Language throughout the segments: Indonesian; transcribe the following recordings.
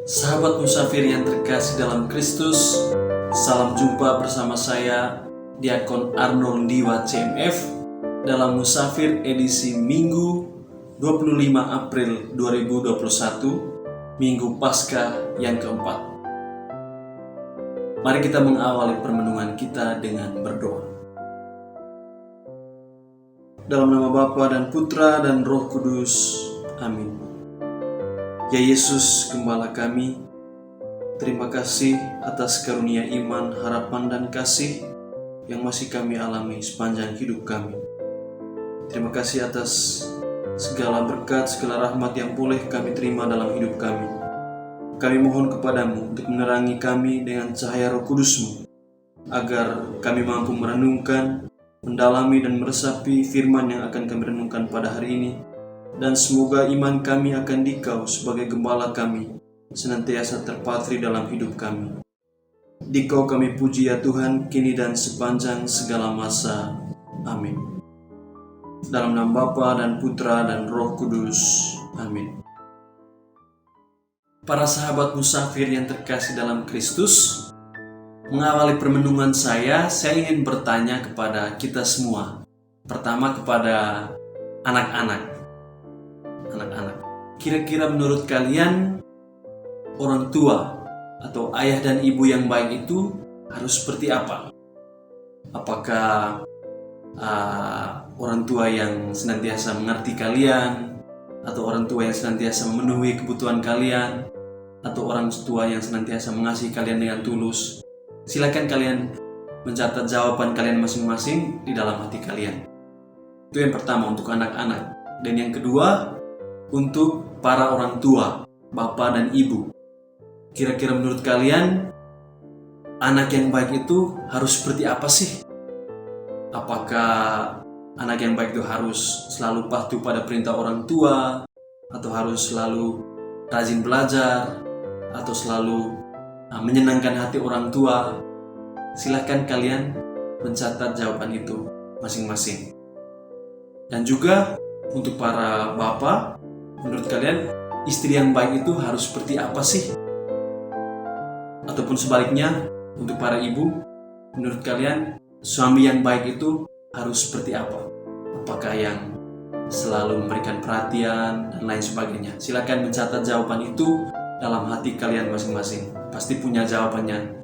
Sahabat musafir yang terkasih dalam Kristus, salam jumpa bersama saya, Diakon Arnold Diwa CMF, dalam Musafir edisi Minggu 25 April 2021, Minggu Paskah yang keempat. Mari kita mengawali permenungan kita dengan berdoa. Dalam nama Bapa dan Putra dan Roh Kudus, amin. Ya Yesus, Gembala kami, terima kasih atas karunia iman, harapan, dan kasih yang masih kami alami sepanjang hidup kami. Terima kasih atas segala berkat, segala rahmat yang boleh kami terima dalam hidup kami. Kami mohon kepadamu untuk menerangi kami dengan cahaya Roh Kudus-Mu, agar kami mampu merenungkan, mendalami, dan meresapi firman yang akan kami renungkan pada hari ini. Dan semoga iman kami akan Dikau sebagai Gembala kami senantiasa terpatri dalam hidup kami. Dikau kami puji ya Tuhan, kini dan sepanjang segala masa. Amin. Dalam nama Bapa dan Putra dan Roh Kudus. Amin. Para sahabat musafir yang terkasih dalam Kristus, mengawali permenungan saya ingin bertanya kepada kita semua. Pertama kepada anak-anak. Kira-kira menurut kalian, orang tua atau ayah dan ibu yang baik itu harus seperti apa? Apakah orang tua yang senantiasa mengerti kalian, atau orang tua yang senantiasa memenuhi kebutuhan kalian, atau orang tua yang senantiasa mengasihi kalian dengan tulus? Silakan kalian mencatat jawaban kalian masing-masing di dalam hati kalian. Itu yang pertama untuk anak-anak. Dan yang kedua, untuk para orang tua, bapak dan ibu. Kira-kira menurut kalian, anak yang baik itu harus seperti apa sih? Apakah anak yang baik itu harus selalu patuh pada perintah orang tua, atau harus selalu rajin belajar, atau selalu menyenangkan hati orang tua? Silakan kalian mencatat jawaban itu masing-masing. Dan juga untuk para bapak, menurut kalian istri yang baik itu harus seperti apa sih? Ataupun sebaliknya, untuk para ibu, menurut kalian suami yang baik itu harus seperti apa? Apakah yang selalu memberikan perhatian dan lain sebagainya? Silakan mencatat jawaban itu dalam hati kalian masing-masing. Pasti punya jawabannya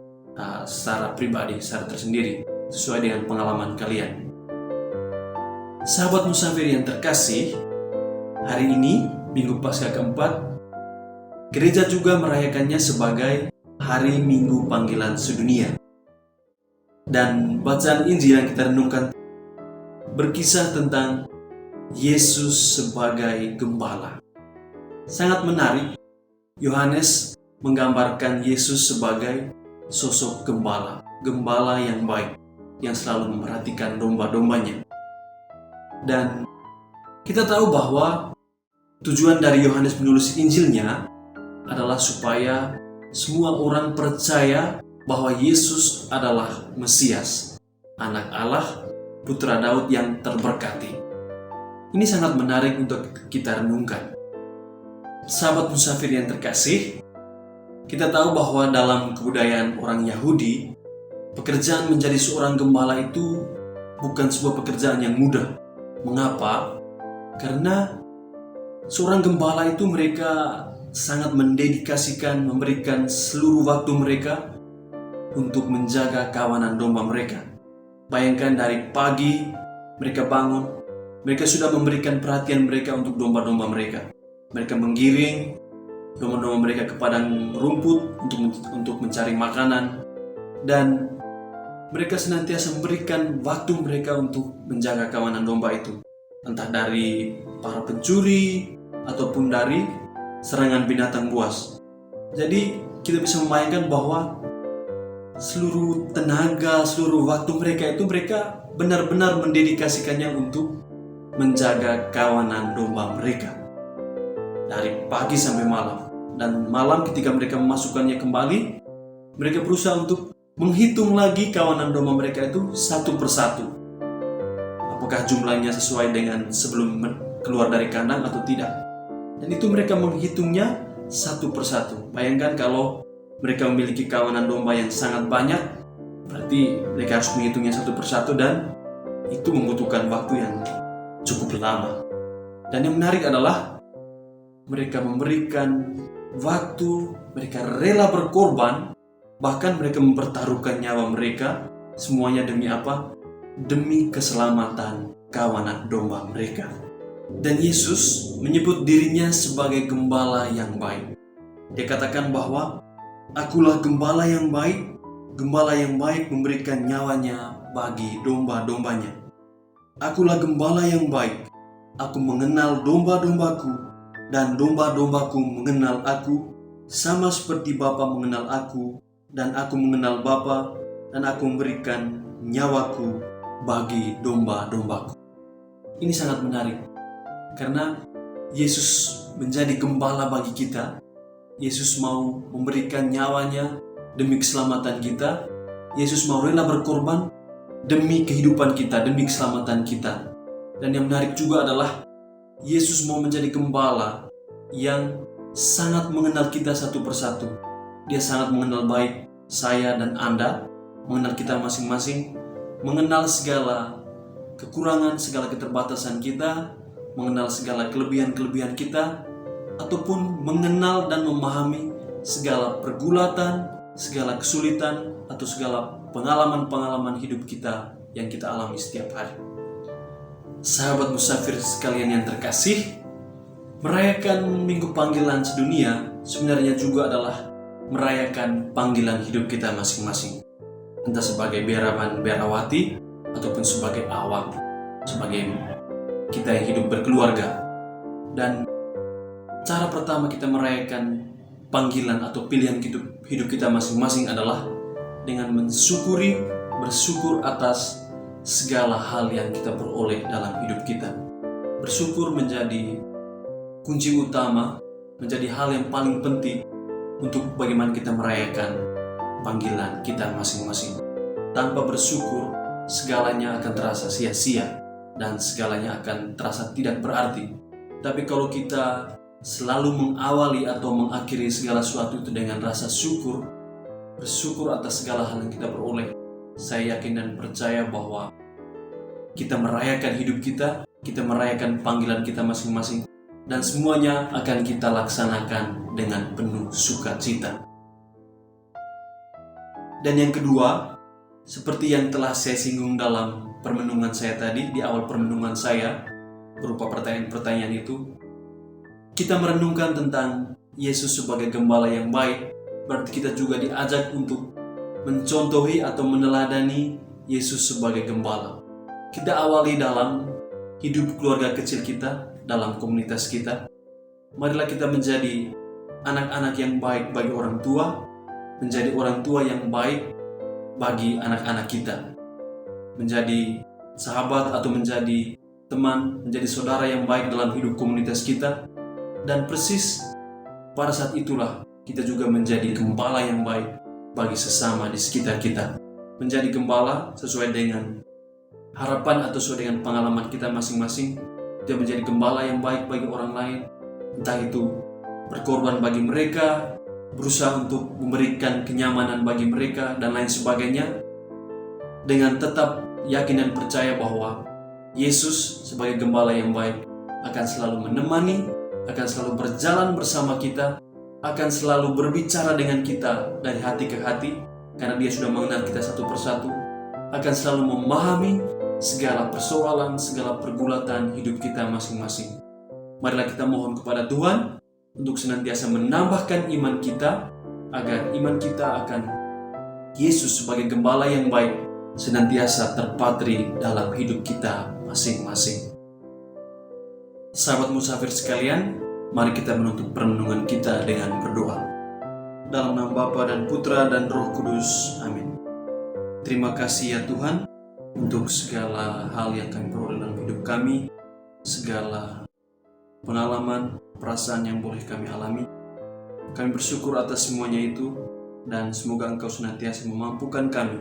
secara pribadi, secara tersendiri, sesuai dengan pengalaman kalian. Sahabat musafir yang terkasih, hari ini Minggu Paskah keempat, gereja juga merayakannya sebagai Hari Minggu Panggilan Sedunia. Dan bacaan Injil yang kita renungkan berkisah tentang Yesus sebagai Gembala. Sangat menarik, Yohanes menggambarkan Yesus sebagai sosok gembala, gembala yang baik, yang selalu memperhatikan domba-dombanya. Dan kita tahu bahwa tujuan dari Yohanes menulis Injilnya adalah supaya semua orang percaya bahwa Yesus adalah Mesias, Anak Allah, Putra Daud yang terberkati. Ini sangat menarik untuk kita renungkan. Sahabat musafir yang terkasih, kita tahu bahwa dalam kebudayaan orang Yahudi, pekerjaan menjadi seorang gembala itu bukan sebuah pekerjaan yang mudah. Mengapa? Karena seorang gembala itu mereka sangat mendedikasikan, memberikan seluruh waktu mereka untuk menjaga kawanan domba mereka. Bayangkan dari pagi mereka bangun, mereka sudah memberikan perhatian mereka untuk domba-domba mereka. Mereka menggiring domba-domba mereka ke padang rumput untuk mencari makanan, dan mereka senantiasa memberikan waktu mereka untuk menjaga kawanan domba itu, entah dari para pencuri ataupun dari serangan binatang buas. Jadi kita bisa membayangkan bahwa seluruh tenaga, seluruh waktu mereka benar-benar mendedikasikannya untuk menjaga kawanan domba mereka dari pagi sampai malam. Dan malam ketika mereka memasukkannya kembali, mereka berusaha untuk menghitung lagi kawanan domba mereka itu satu persatu. Apakah jumlahnya sesuai dengan sebelum keluar dari kandang atau tidak. Dan itu mereka menghitungnya satu persatu. Bayangkan kalau mereka memiliki kawanan domba yang sangat banyak, berarti mereka harus menghitungnya satu persatu, dan itu membutuhkan waktu yang cukup lama. Dan yang menarik adalah mereka memberikan waktu, mereka rela berkorban, bahkan mereka mempertaruhkan nyawa mereka. Semuanya demi apa? Demi keselamatan kawanan domba mereka. Dan Yesus menyebut dirinya sebagai gembala yang baik. Dia katakan bahwa akulah gembala yang baik. Gembala yang baik memberikan nyawanya bagi domba-dombanya. Akulah gembala yang baik. Aku mengenal domba-dombaku, dan domba-dombaku mengenal aku, sama seperti Bapa mengenal aku, dan aku mengenal Bapa, dan aku memberikan nyawaku bagi domba-dombaku. Ini sangat menarik, karena Yesus menjadi gembala bagi kita. Yesus mau memberikan nyawanya demi keselamatan kita. Yesus mau rela berkorban demi kehidupan kita, demi keselamatan kita. Dan yang menarik juga adalah Yesus mau menjadi gembala yang sangat mengenal kita satu persatu. Dia sangat mengenal baik saya dan Anda, mengenal kita masing-masing, mengenal segala kekurangan, segala keterbatasan kita, mengenal segala kelebihan-kelebihan kita, ataupun mengenal dan memahami segala pergulatan, segala kesulitan, atau segala pengalaman-pengalaman hidup kita yang kita alami setiap hari. Sahabat musafir sekalian yang terkasih, merayakan Minggu Panggilan Sedunia sebenarnya juga adalah merayakan panggilan hidup kita masing-masing. Entah sebagai biarawan biarawati ataupun sebagai awam, sebagai kita yang hidup berkeluarga. Dan cara pertama kita merayakan panggilan atau pilihan hidup kita masing-masing adalah dengan bersyukur atas segala hal yang kita peroleh dalam hidup kita. Bersyukur menjadi kunci utama, menjadi hal yang paling penting untuk bagaimana kita merayakan panggilan kita masing-masing. Tanpa bersyukur, segalanya akan terasa sia-sia dan segalanya akan terasa tidak berarti. Tapi kalau kita selalu mengawali atau mengakhiri segala sesuatu itu dengan rasa syukur, bersyukur atas segala hal yang kita peroleh, saya yakin dan percaya bahwa kita merayakan hidup kita merayakan panggilan kita masing-masing, dan semuanya akan kita laksanakan dengan penuh sukacita. Dan yang kedua, seperti yang telah saya singgung dalam permenungan saya tadi, di awal permenungan saya, berupa pertanyaan-pertanyaan itu, kita merenungkan tentang Yesus sebagai gembala yang baik. Berarti kita juga diajak untuk mencontohi atau meneladani Yesus sebagai gembala. Kita awali dalam hidup keluarga kecil kita, dalam komunitas kita. Marilah kita menjadi anak-anak yang baik bagi orang tua, menjadi orang tua yang baik bagi anak-anak kita, menjadi sahabat atau menjadi teman, menjadi saudara yang baik dalam hidup komunitas kita. Dan persis pada saat itulah kita juga menjadi gembala yang baik bagi sesama di sekitar kita. Menjadi gembala sesuai dengan harapan atau sesuai dengan pengalaman kita masing-masing. Kita menjadi gembala yang baik bagi orang lain, entah itu berkorban bagi mereka, berusaha untuk memberikan kenyamanan bagi mereka, dan lain sebagainya, dengan tetap yakin dan percaya bahwa Yesus sebagai gembala yang baik akan selalu menemani, akan selalu berjalan bersama kita, akan selalu berbicara dengan kita dari hati ke hati, karena Dia sudah mengenal kita satu persatu, akan selalu memahami segala persoalan, segala pergulatan hidup kita masing-masing. Marilah kita mohon kepada Tuhan untuk senantiasa menambahkan iman kita, agar iman kita akan Yesus sebagai gembala yang baik senantiasa terpatri dalam hidup kita masing-masing. Sahabat musafir sekalian, mari kita menutup perenungan kita dengan berdoa. Dalam nama Bapa dan Putra dan Roh Kudus. Amin. Terima kasih ya Tuhan untuk segala hal yang kami peroleh dalam hidup kami, segala pengalaman, perasaan yang boleh kami alami. Kami bersyukur atas semuanya itu, dan semoga Engkau senantiasa memampukan kami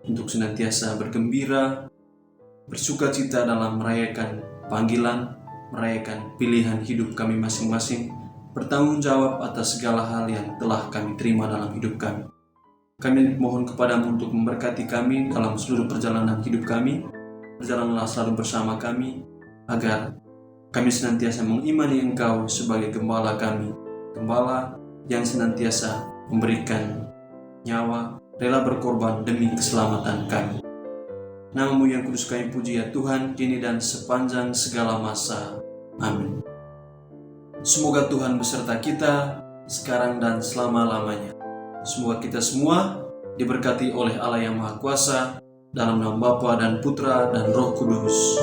untuk senantiasa bergembira, bersukacita dalam merayakan panggilan, merayakan pilihan hidup kami masing-masing, bertanggung jawab atas segala hal yang telah kami terima dalam hidup kami. Kami mohon kepadamu untuk memberkati kami dalam seluruh perjalanan hidup kami. Berjalanlah selalu bersama kami, agar kami senantiasa mengimani Engkau sebagai gembala kami, gembala yang senantiasa memberikan nyawa, rela berkorban demi keselamatan kami. Nama-Mu yang kudus kami puji ya Tuhan, kini dan sepanjang segala masa. Amin. Semoga Tuhan beserta kita sekarang dan selama-lamanya. Semoga kita semua diberkati oleh Allah yang Maha Kuasa, dalam nama Bapa dan Putra dan Roh Kudus.